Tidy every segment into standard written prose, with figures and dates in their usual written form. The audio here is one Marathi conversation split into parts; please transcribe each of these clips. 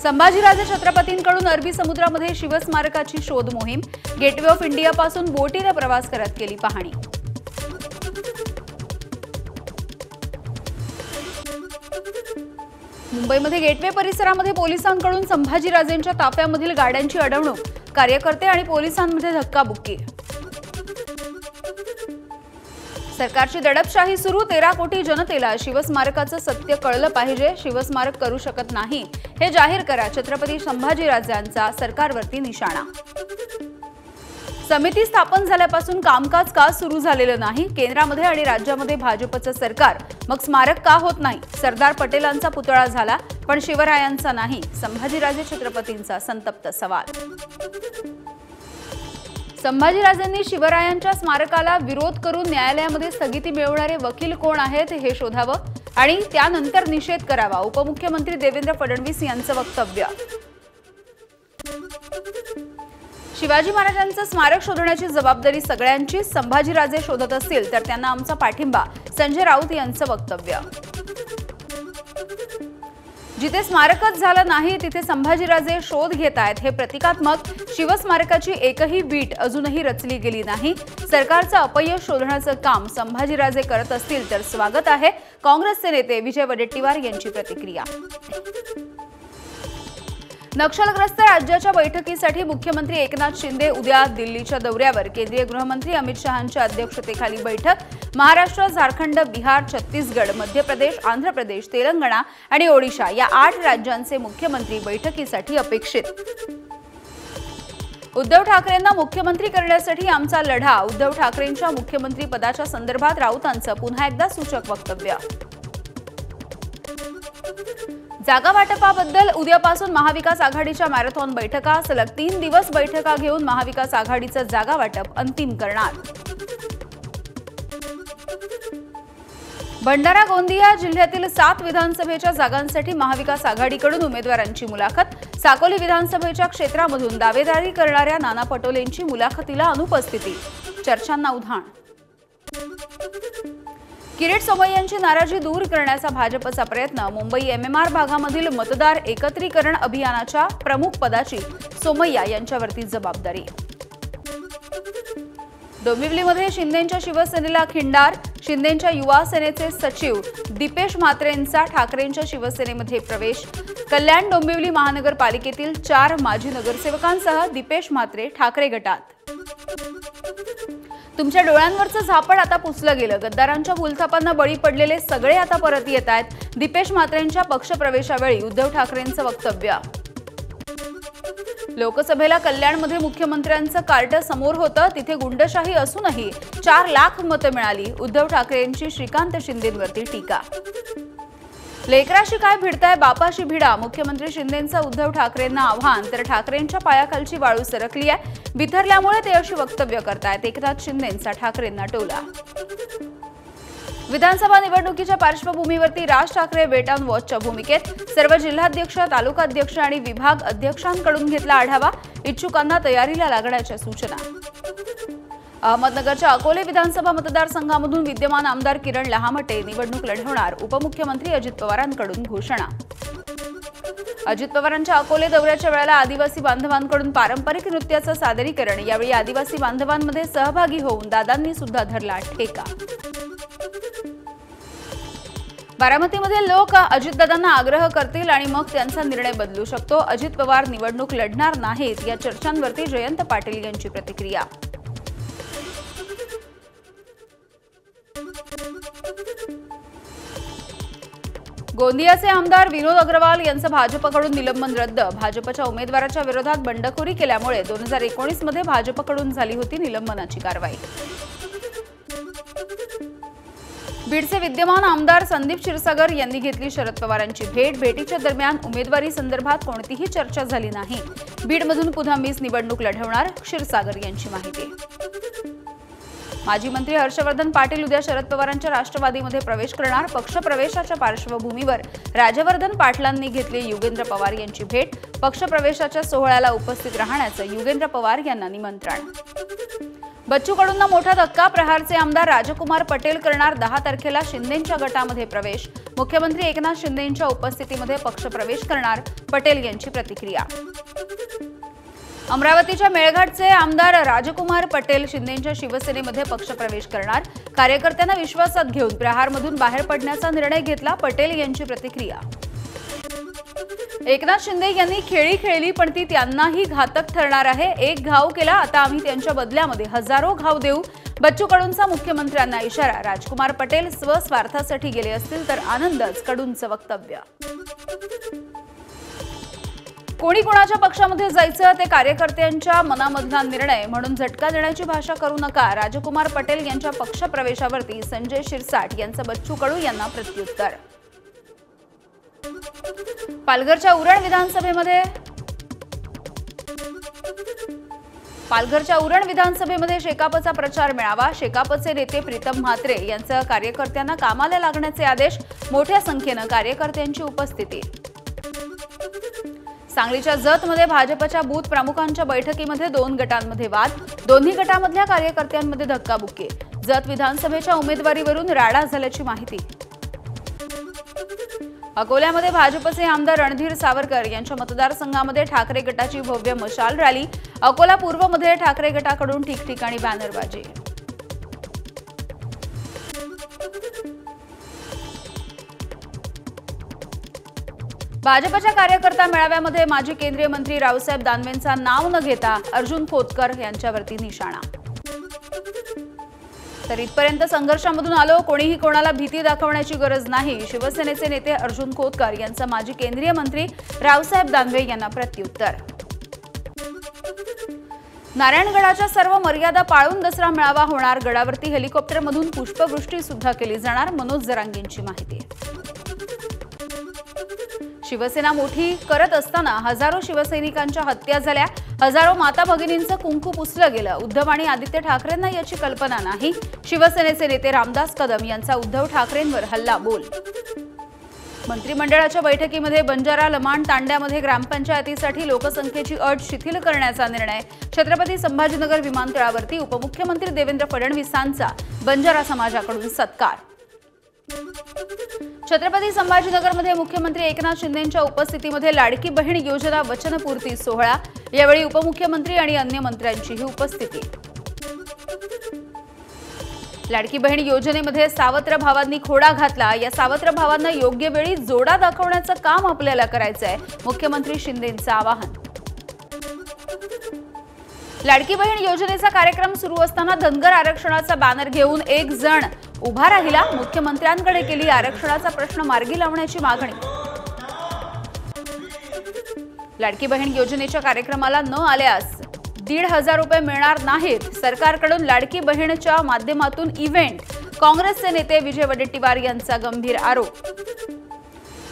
संभाजीराजे छत्रपतींकडून अरबी समुद्रामध्ये शिवस्मारकाची शोध मोहीम। गेटवे ऑफ इंडिया पासून बोटीने प्रवास करत केली पाहणी। मुंबईमध्ये गेटवे परिसरामध्ये पोलिसांकडून संभाजीराजेंच्या ताफ्यामधील गाड्यांची अडवणूक। कार्यकर्ते आणि पोलिसांमध्ये धक्काबुक्की। सरकारची दडपशाही सुरू। 13 कोटी जनतेला शिवस्मारकाचं सत्य कळलं पाहिजे। शिवस्मारक करू शकत नाही हे जाहीर करा। छत्रपती संभाजीराजांचा सरकारवरती निशाणा। समिती स्थापन झाल्यापासून कामकाज का सुरू झालेलं नाही। केंद्रामध्ये आणि राज्यामध्ये भाजपचं सरकार, मग स्मारक का होत नाही। सरदार पटेलांचा पुतळा झाला पण शिवरायांचा नाही। संभाजीराजे छत्रपतींचा संतप्त सवाल। संभाजीराजांनी शिवरायांच्या स्मारकाला विरोध करून न्यायालयामध्ये स्थगिती मिळवणारे वकील कोण आहेत हे शोधावं आणि त्यानंतर निषेध करावा। उपमुख्यमंत्री देवेंद्र फडणवीस यांचं वक्तव्य। शिवाजी महाराजांचं स्मारक शोधण्याची जबाबदारी सगळ्यांची। संभाजीराजे शोधत असतील तर त्यांना आमचा पाठिंबा। संजय राऊत यांचं वक्तव्य। जिथे स्मारकच झालं नाही तिथे संभाजीराजे शोध घेत आहेत हे प्रतिकात्मक। शिवस्मारकाची एकही वीट अजूनही रचली गेली नाही। सरकारचं अपयश शोधण्याचं काम संभाजीराजे करत असतील तर स्वागत आहे। काँग्रेसचे नेते विजय वडेट्टीवार यांची प्रतिक्रिया। नक्षलग्रस्त राज्याच्या बैठकीसाठी मुख्यमंत्री एकनाथ शिंदे उद्या दिल्लीच्या दौऱ्यावर। केंद्रीय गृहमंत्री अमित शहांच्या अध्यक्षतेखाली बैठक। महाराष्ट्र, झारखंड, बिहार, छत्तीसगड, मध्य प्रदेश, आंध्र प्रदेश, तेलंगणा आणि ओडिशा या 8 राज्यांचे मुख्यमंत्री बैठकीसाठी अपेक्षित। उद्धव ठाकरेंना मुख्यमंत्री करण्यासाठी आमचा लढा। उद्धव ठाकरेंच्या मुख्यमंत्री पदाच्या संदर्भात राऊतांचं पुन्हा एकदा सूचक वक्तव्य। जागा वाटपाबद्दल उद्यापासून महाविकास आघाडीच्या मॅरेथॉन बैठका। सलग 3 दिवस बैठका घेऊन महाविकास आघाडीचं जागा वाटप अंतिम करणार। भंडारा गोंदिया जिल्ह्यातील 7 विधानसभेच्या जागांसाठी महाविकास आघाडीकडून उमेदवारांची मुलाखत। साकोली विधानसभेच्या क्षेत्रामधून दावेदारी करणाऱ्या नाना पटोलेंची मुलाखतीला अनुपस्थिती। चर्चांना उधाण। किरीट सोमय्यांची नाराजी दूर करण्याचा भाजपचा प्रयत्न। मुंबई MMR भागामधील मतदार एकत्रीकरण अभियानाच्या प्रमुख पदाची सोमय्या यांच्यावरती जबाबदारी। डोंबिवलीमध्ये शिंदेंच्या शिवसेनेला खिंडार। शिंदेंच्या युवा सेनेचे सचिव दीपेश म्हात्रेंचा ठाकरेंच्या शिवसेनेमध्ये प्रवेश। कल्याण डोंबिवली महानगरपालिकेतील 4 माजी नगरसेवकांसह दीपेश म्हात्रे ठाकरे गटात। तुमच्या डोळ्यांवरचं झापड आता पुसलं गेलं। गद्दारांच्या भूलथापांना बळी पडलेले सगळे आता परत येत आहेत। दीपेश म्हात्रेंच्या पक्षप्रवेशावेळी उद्धव ठाकरेंचं वक्तव्य। लोकसभेला कल्याणमध्ये मुख्यमंत्र्यांचं कार्ट समोर होतं। तिथे गुंडशाही असूनही 4 लाख मतं मिळाली। उद्धव ठाकरेंची श्रीकांत शिंदेंवरती टीका। लेकराशी काय भिडताय बापाशी भिडा। मुख्यमंत्री शिंदेंचं उद्धव ठाकरेंना आव्हान तर ठाकरेंच्या पायाखालची वाळू सरकली आहे। बिथरल्यामुळे ते अशी वक्तव्य करतायत। एकनाथ शिंदेंचा ठाकरेंना टोला। विधानसभा निवडणुकीच्या पार्श्वभूमीवरती राज ठाकरे वेट ऑन वॉचच्या भूमिकेत। सर्व जिल्हाध्यक्ष, तालुकाध्यक्ष आणि विभाग अध्यक्षांकडून घेतला आढावा। इच्छुकांना तयारीला लागण्याच्या सूचना। अहमदनगरच्या अकोले विधानसभा मतदारसंघामधून विद्यमान आमदार किरण लहामटे निवडणूक लढवणार। उपमुख्यमंत्री अजित पवारांकडून घोषणा। अजित पवारांच्या अकोले दौऱ्याच्या वेळेला आदिवासी बांधवांकडून पारंपरिक नृत्याचं सादरीकरण। यावेळी आदिवासी बांधवांमध्ये सहभागी होऊन दादांनी सुद्धा धरला ठेका। बारामतीमध्ये लोक अजितदादांना आग्रह करतील आणि मग त्यांचा निर्णय बदलू शकतो। अजित पवार निवडणूक लढणार नाहीत या चर्चांवरती जयंत पाटील यांची प्रतिक्रिया। गोंदियाचे आमदार विनोद अग्रवाल यांचं भाजपकडून निलंबन रद्द। भाजपच्या उमेदवाराच्या विरोधात बंडखोरी केल्यामुळे 2019 मध्ये भाजपकडून झाली होती निलंबनाची कारवाई। बीडचे विद्यमान आमदार संदीप क्षीरसागर यांनी घेतली शरद पवारांची भेट। भेटीच्या दरम्यान उमेदवारी संदर्भात कोणतीही चर्चा झाली नाही। बीडमधून पुन्हा मीच निवडणूक लढवणार, क्षीरसागर यांची माहिती। माजी मंत्री हर्षवर्धन पाटील उद्या शरद पवारांच्या राष्ट्रवादीमध्ये प्रवेश करणार। पक्षप्रवेशाच्या पार्श्वभूमीवर राजवर्धन पाटलांनी घेतली युगेंद्र पवार यांची भेट। पक्षप्रवेशाच्या सोहळ्याला उपस्थित राहण्याचं युगेंद्र पवार यांना निमंत्रण। बच्चू कडूंना मोठा धक्का। प्रहारचे आमदार राजकुमार पटेल करणार 10 तारखेला शिंदेंच्या गटामध्ये प्रवेश। मुख्यमंत्री एकनाथ शिंदेंच्या उपस्थितीमध्ये पक्षप्रवेश करणार, पटेल यांची प्रतिक्रिया। अमरावतीच्या मेळघाटचे आमदार राजकुमार पटेल शिंदेंच्या शिवसेनेमध्ये पक्षप्रवेश करणार, कार्यकर्त्यांना विश्वासात घेऊन प्रहारमधून बाहेर पडण्याचा निर्णय घेतला, पटेल यांची प्रतिक्रिया। एकनाथ शिंदे यांनी खेळी खेळली पण ती त्यांनाही घातक ठरणार आहे। एक घाव केला, आता आम्ही त्यांच्या बदल्यामध्ये हजारो घाव देऊ, बच्चू कडूंचा मुख्यमंत्र्यांना इशारा। राजकुमार पटेल स्वस्वार्थासाठी गेले असतील तर आनंदच, कडूंचं वक्तव्य। कोणी कोणाच्या पक्षामध्ये जायचं ते कार्यकर्त्यांच्या मनामधला निर्णय, म्हणून झटका देण्याची भाषा करू नका। राजकुमार पटेल यांच्या पक्षप्रवेशावरती संजय शिरसाट यांचं बच्चू कडू यांना प्रत्युत्तर। पालघरच्या उरण विधानसभेमध्ये शेकापचा प्रचार मेळावा। शेकापचे नेते प्रीतम म्हात्रे यांचं कार्यकर्त्यांना कामाला लागण्याचे आदेश, मोठ्या संख्येनं कार्यकर्त्यांची उपस्थिती। सांगलीच्या जतमध्ये भाजपच्या बूथ प्रमुखांच्या बैठकीमध्ये 2 गटांमध्ये वाद, दोन्ही गटामधल्या कार्यकर्त्यांमध्ये धक्काबुक्की। जत विधानसभेच्या उमेदवारीवरून राडा झाल्याची माहिती। अकोल्यामध्ये भाजपचे आमदार रणधीर सावरकर यांच्या मतदारसंघामध्ये ठाकरे गटाची भव्य मशाल रॅली। अकोला पूर्वमध्ये ठाकरे गटाकडून ठिकठिकाणी बॅनरबाजी। भाजपच्या कार्यकर्ता मेळाव्यामध्ये माजी केंद्रीय मंत्री रावसाहेब दानवेंचा नाव न घेता अर्जुन खोतकर यांच्यावरती निशाणा। तर इथपर्यंत संघर्षामधून आलो, कोणीही कोणाला भीती दाखवण्याची गरज नाही, शिवसेनेचे नेते अर्जुन खोतकर यांचा माजी केंद्रीय मंत्री रावसाहेब दानवे यांना प्रत्युत्तर। नारायणगडाच्या सर्व मर्यादा पाळून दसरा मेळावा होणार, गडावरती हेलिकॉप्टरमधून पुष्पवृष्टी सुद्धा केली जाणार, मनोज जरांगेंची माहिती। शिवसेना मोठी करत असताना हजारो शिवसैनिकांच्या हत्या झाल्या, हजारो माता भगिनींचं कुंकू पुसलं गेलं। उद्धव आणि आदित्य ठाकरेंना याची कल्पना नाही, शिवसेनेचे नेते रामदास कदम यांचा उद्धव ठाकरेंवर हल्ला बोल। मंत्रिमंडळाच्या बैठकीमध्ये बंजारा लमाण तांड्यामध्ये ग्रामपंचायतीसाठी लोकसंख्येची अट शिथिल करण्याचा निर्णय। छत्रपती संभाजीनगर विमानतळावरती उपमुख्यमंत्री देवेंद्र फडणवीसांचा बंजारा समाजाकडून सत्कार। छत्रपती संभाजीनगरमध्ये मुख्यमंत्री एकनाथ शिंदेंच्या उपस्थितीमध्ये लाडकी बहीण योजना वचनपूर्ती सोहळा। यावेळी उपमुख्यमंत्री आणि अन्य मंत्र्यांचीही उपस्थिती। लाडकी बहीण योजनेमध्ये सावत्र भावांनी खोडा घातला, या सावत्र भावांना योग्य वेळी जोडा दाखवण्याचं काम आपल्याला करायचंय, मुख्यमंत्री शिंदेंचं आवाहन। लाडकी बहीण योजनेचा कार्यक्रम सुरू असताना धनगर आरक्षणाचा बॅनर घेऊन एक जण उभा राहिला, मुख्यमंत्र्यांकडे केली आरक्षणाचा प्रश्न मार्गी लावण्याची मागणी। लाडकी बहीण योजनेच्या कार्यक्रमाला न आल्यास 1,500 रुपये मिळणार नाहीत, सरकारकडून लाडकी बहीणच्या माध्यमातून इव्हेंट। काँग्रेसचे नेते विजय वडेट्टीवार यांचा गंभीर आरोप।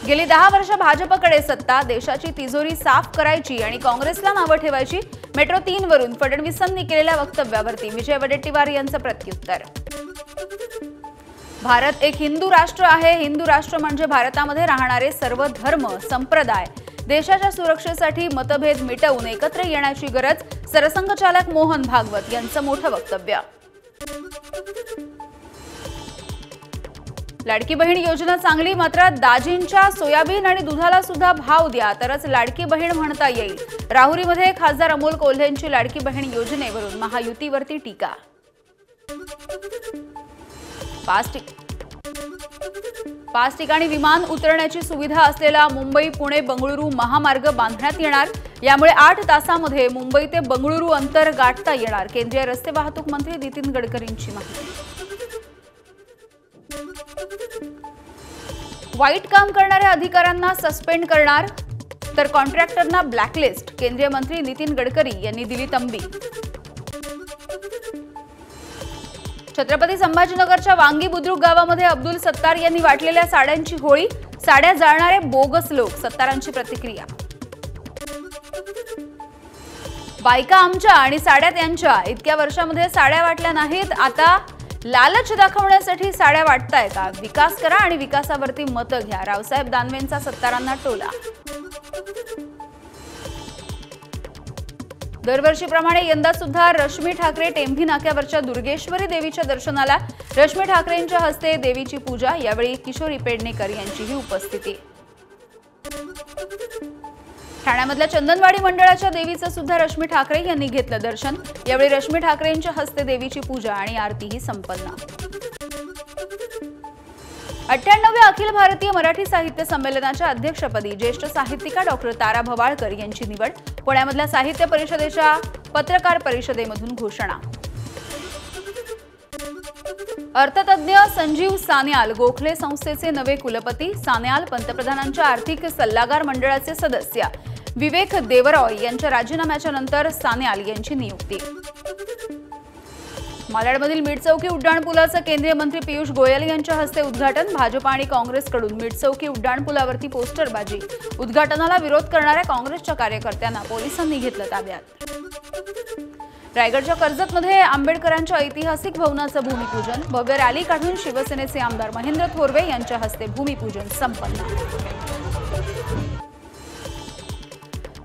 गेली 10 वर्ष भाजपकडे सत्ता, देशाची तिजोरी साफ करायची आणि काँग्रेसला नावं ठेवायची, मेट्रो 3 वरून फडणवीसांनी केलेल्या वक्तव्यावरती विजय वडेट्टीवार यांचं प्रत्युत्तर। भारत एक हिंदू राष्ट्र आहे, हिंदू राष्ट्र म्हणजे भारतामध्ये राहणारे सर्व धर्म संप्रदाय। देशाच्या सुरक्षेसाठी मतभेद मिटवून एकत्र येण्याची गरज, सरसंघचालक मोहन भागवत यांचं मोठं वक्तव्य। लाडकी बहीण योजना चांगली, मात्र दाजींच्या सोयाबीन आणि दुधाला सुद्धा भाव द्या तरच लाडकी बहीण म्हणता येईल। राहुरीमध्ये खासदार अमोल कोल्हेंची लाडकी बहीण योजनेवरून महायुतीवरती टीका। 5 ठिकाणी विमान उतरण्याची सुविधा असलेला मुंबई पुणे बंगळुरू महामार्ग बांधण्यात येणार, यामुळे 8 तासामध्ये मुंबई ते बंगळुरू अंतर गाठता येणार, केंद्रीय रस्ते वाहतूक मंत्री नितीन गडकरींची माहिती। वाईट काम करणाऱ्या अधिकाऱ्यांना सस्पेंड करणार तर कॉन्ट्रॅक्टरना ब्लॅकलिस्ट, केंद्रीय मंत्री नितीन गडकरी यांनी दिली तंबी। छत्रपती संभाजीनगरच्या वांगी बुद्रुक गावामध्ये अब्दुल सत्तार यांनी वाटलेल्या साड्यांची होळी, साड्या जाळणारे बोगस लोक, सत्तारांची प्रतिक्रिया। बायका आमच्या आणि साड्या त्यांच्या, इतक्या वर्षामध्ये साड्या वाटल्या नाहीत, आता लालच दाखवण्यासाठी साड्या वाटताय का? विकास करा आणि विकासावरती मतं घ्या, रावसाहेब दानवेंचा सत्तारांना टोला। दरवर्षीप्रमाणे यंदा सुद्धा रश्मी ठाकरे टेंभी नाक्यावरच्या दुर्गेश्वरी देवीच्या दर्शनाला, रश्मी ठाकरेंच्या हस्ते देवीची पूजा, यावेळी किशोरी पेडणेकर यांचीही उपस्थिती। ठाण्यामधल्या चंदनवाडी मंडळाच्या देवीचं सुद्धा रश्मी ठाकरे यांनी घेतलं दर्शन, यावेळी रश्मी ठाकरेंच्या हस्ते देवीची पूजा आणि आरतीही संपन्न। 98व्या अखिल भारतीय मराठी साहित्य संमेलनाच्या अध्यक्षपदी ज्येष्ठ साहित्यिका डॉक्टर तारा भवाळकर यांची निवड, पुण्यामधल्या साहित्य परिषदेच्या पत्रकार परिषदेमधून घोषणा। अर्थतज्ञ संजीव सान्याल गोखले संस्थेचे नवे कुलपती, सान्याल पंतप्रधानांच्या आर्थिक सल्लागार मंडळाचे सदस्य। विवेक देवरॉय यांच्या राजीनाम्याच्या नंतर सान्याल यांची नियुक्ती। मालाडमधील मिठचौकी उड्डाणपुलाचं केंद्रीय मंत्री पियुष गोयल यांच्या हस्ते उद्घाटन, भाजप आणि काँग्रेसकडून मिठचौकी उड्डाणपुलावरती पोस्टरबाजी, उद्घाटनाला विरोध करणाऱ्या काँग्रेसच्या कार्यकर्त्यांना पोलिसांनी घेतलं ताब्यात। रायगडच्या कर्जतमध्ये आंबेडकरांच्या ऐतिहासिक भवनाचं भूमिपूजन, भव्य रॅली काढून शिवसेनेचे आमदार महेंद्र थोरवे यांच्या हस्ते भूमिपूजन संपन्न।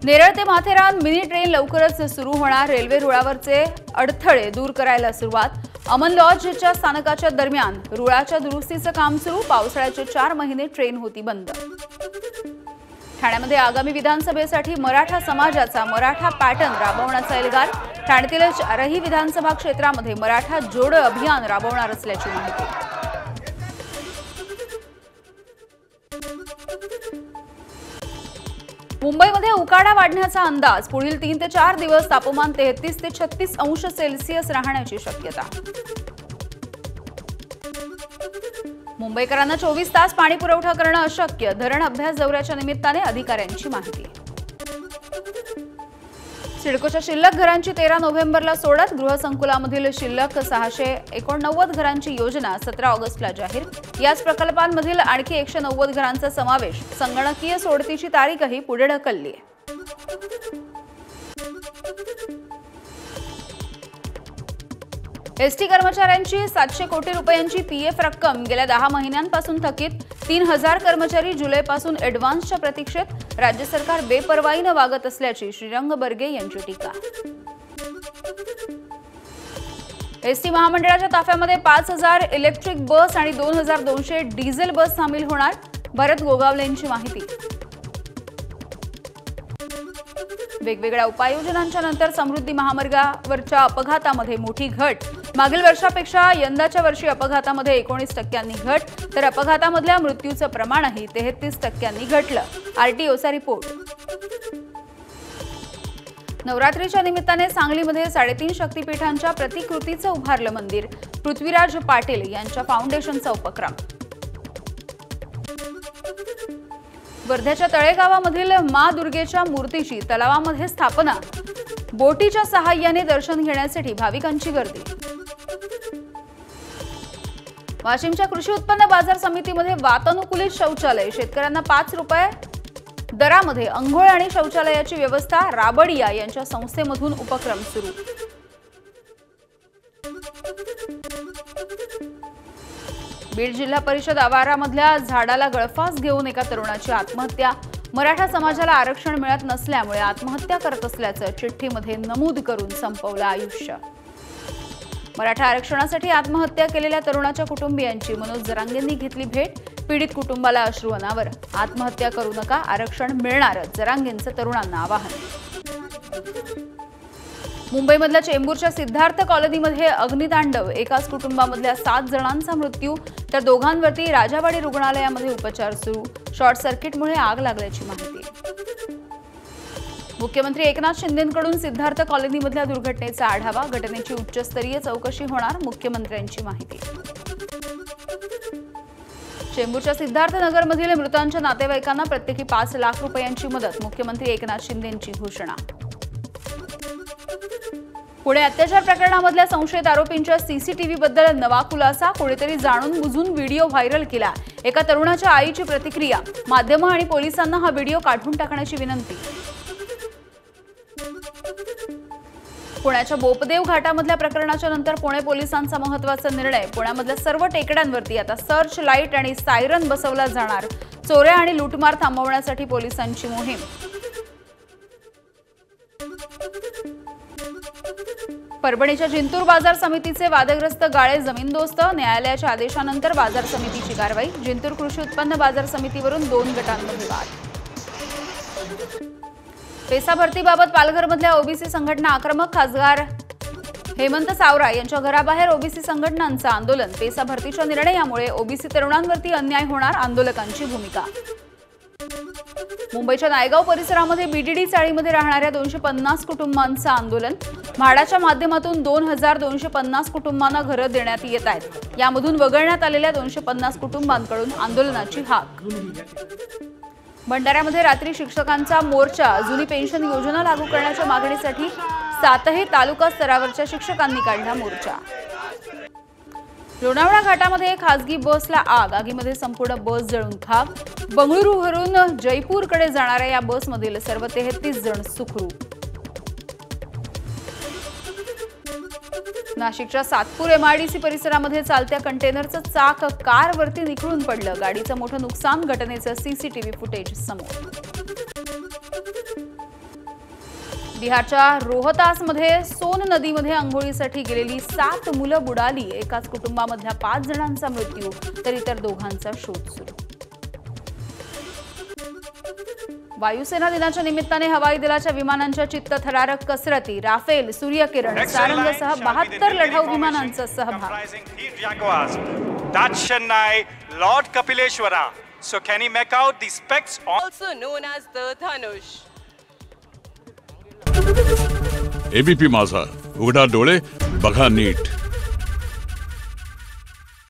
नेरळ ते माथेरान मिनी ट्रेन लवकरच सुरू होणार, रेल्वे रुळावरचे अडथळे दूर करायला सुरुवात। अमन लॉजच्या स्थानकाच्या दरम्यान रुळाच्या दुरुस्तीचं काम सुरू, पावसाळ्याचे 4 महिने ट्रेन होती बंद। ठाण्यामध्ये आगामी विधानसभेसाठी मराठा समाजाचा मराठा पॅटर्न राबवण्याचा एल्गार, ठाण्यातील 4ही विधानसभा क्षेत्रामध्ये मराठा जोड अभियान राबवणार असल्याची माहिती। मुंबईमध्ये उकाडा वाढण्याचा अंदाज, पुढील 3 ते 4 दिवस तापमान 33 ते 36 अंश सेल्सिअस राहण्याची शक्यता। मुंबईकरांना 24 तास पाणी पुरवठा करणं अशक्य, धरण अभ्यास दौऱ्याच्या निमित्ताने अधिकाऱ्यांची माहिती। सिडकोच्या शिल्लक घरांची 13 नोव्हेंबरला सोडत, गृहसंकुलामधील शिल्लक 689 घरांची योजना 17 ऑगस्टला जाहीर। याच प्रकल्पांमधील आणखी 190 घरांचा समावेश, संगणकीय सोडतीची तारीखही पुढे ढकलली आहे। एसटी कर्मचाऱ्यांची 700 कोटी रुपयांची पीएफ रक्कम गेल्या 10 महिन्यांपासून थकीत, 3000 कर्मचारी जुलैपासून ॲडव्हान्सच्या प्रतीक्षेत, राज्य सरकार बेपर्वाईनं वागत असल्याची श्रीरंग बर्गे यांची टीका। एसटी महामंडळाच्या ताफ्यामध्ये 5000 इलेक्ट्रिक बस आणि 2200 डिझेल बस सामील होणार, भरत गोगावलेंची माहिती। वेगवेगळ्या उपाययोजनांच्या नंतर समृद्धी महामार्गावरच्या अपघातामध्ये मोठी घट, मागील वर्षापेक्षा यंदाच्या वर्षी अपघातामध्ये 19% घट, तर अपघातामधल्या मृत्यूचं प्रमाणही 33% घटलं, आरटीओचा रिपोर्ट। नवरात्रीच्या निमित्ताने सांगलीमध्ये 3.5 शक्तीपीठांच्या प्रतिकृतीचं उभारलं मंदिर, पृथ्वीराज पाटील यांच्या फाउंडेशनचा उपक्रम। वर्ध्याच्या तळेगावामधील मा दुर्गेच्या मूर्तीची तलावामध्ये स्थापना, बोटीच्या सहाय्याने दर्शन घेण्यासाठी भाविकांची गर्दी। वाशिमच्या कृषी उत्पन्न बाजार समितीमध्ये वातानुकूलित शौचालय, शेतकऱ्यांना 5 रुपये दरामध्ये अंघोळ आणि शौचालयाची व्यवस्था, राबडिया यांच्या संस्थेमधून उपक्रम सुरू। बीड जिल्हा परिषद आवारामधल्या झाडाला गळफास घेऊन एका तरुणाची आत्महत्या, मराठा समाजाला आरक्षण मिळत नसल्यामुळे आत्महत्या करत असल्याचं चिठ्ठीमध्ये नमूद करून संपवलं आयुष्य। मराठा आरक्षणासाठी आत्महत्या केलेल्या तरुणाच्या कुटुंबियांची मनोज जरांगेंनी घेतली भेट, पीडित कुटुंबाला अश्रू अनावर, आत्महत्या करू नका, आरक्षण मिळणारच, जरांगेंचं तरुणांना आवाहन। मुंबईमधल्या चेंबूरच्या सिद्धार्थ कॉलनीमध्ये अग्नितांडव, एकाच कुटुंबामधल्या 7 जणांचा मृत्यू, तर दोघांवरती राजावाडी रुग्णालयामध्ये उपचार सुरू, शॉर्ट सर्किटमुळे आग लागल्याची माहिती। मुख्यमंत्री एकनाथ शिंदेंकडून सिद्धार्थ कॉलनीमधल्या दुर्घटनेचा आढावा, घटनेची उच्चस्तरीय चौकशी होणार, मुख्यमंत्र्यांची माहिती। चेंबूरच्या सिद्धार्थ नगरमधील मृतांच्या नातेवाईकांना प्रत्येकी 5 लाख रुपयांची मदत, मुख्यमंत्री एकनाथ शिंदेंची घोषणा। पुणे अत्याचार प्रकरणामधल्या संशयित आरोपींच्या सीसीटीव्हीबद्दल नवा खुलासा, कोणीतरी जाणून बुजून व्हिडिओ व्हायरल केला, एका तरुणाच्या आईची प्रतिक्रिया, माध्यमं आणि पोलिसांना हा व्हिडिओ काढून टाकण्याची विनंती। पुण्याच्या बोपदेव घाटामधल्या प्रकरणाच्या नंतर पुणे पोलिसांचा महत्त्वाचा निर्णय, पुण्यामधल्या सर्व टेकड्यांवरती आता सर्च लाईट आणि सायरन बसवला जाणार, चोऱ्या आणि लूटमार थांबवण्यासाठी पोलिसांची मोहीम। परभणीच्या जिंतूर बाजार समितीचे वादग्रस्त गाळे जमीनदोस्त, न्यायालयाच्या आदेशानंतर बाजार समितीची कारवाई। जिंतूर कृषी उत्पन्न बाजार समितीवरून 2 गटांमध्ये वाद। पेसा भरतीबाबत पालघरमधल्या ओबीसी संघटना आक्रमक, खासदार हेमंत सावरा यांच्या घराबाहेर ओबीसी संघटनांचं आंदोलन। पेसा भरतीच्या निर्णयामुळे ओबीसी तरुणांवरती अन्याय होणार, आंदोलकांची भूमिका। मुंबईच्या नायगाव परिसरामध्ये बीडीडी चाळीमध्ये राहणाऱ्या 250 कुटुंबांचं आंदोलन। म्हाडाच्या माध्यमातून 2250 कुटुंबांना घरं देण्यात येत आहेत। यामधून वगळण्यात आलेल्या 250 कुटुंबांकडून आंदोलनाची हाक। भंडाऱ्यामध्ये रात्री शिक्षकांचा मोर्चा। जुनी पेन्शन योजना लागू करण्याच्या मागणीसाठी 7ही तालुका स्तरावरच्या शिक्षकांनी काढला मोर्चा। लोणावळा घाटामध्ये खासगी बसला आग। आगीमध्ये संपूर्ण बस जळून खाक। बंगळुरूवरून जयपूरकडे जाणाऱ्या या बसमधील सर्व 33 जण सुखरूप। नाशिकच्या सातपूर एमआयडीसी परिसरामध्ये चालत्या कंटेनरचं चाक कारवरती निखळून पडलं। गाडीचं मोठं नुकसान, घटनेचं सीसीटीव्ही फुटेज समोर। बिहारच्या रोहतासमध्ये सोन नदीमध्ये अंघोळीसाठी गेलेली 7 मुलं बुडाली। एकाच कुटुंबामधल्या 5 जणांचा मृत्यू तर इतर दोघांचा शोध सुरू। वायुसेना दिनाच्या निमित्ताने हवाई दलाच्या विमानांच्या चित्तथरारक कसरती। राफेल, सूर्यकिरण, सारंगसह 72 लढाऊ विमानांचा सहभाग। Lord Kapileshwara. So can he make out the specs also known as the Dhanush? ABP माझा, उघडा डोळे बघा नीट।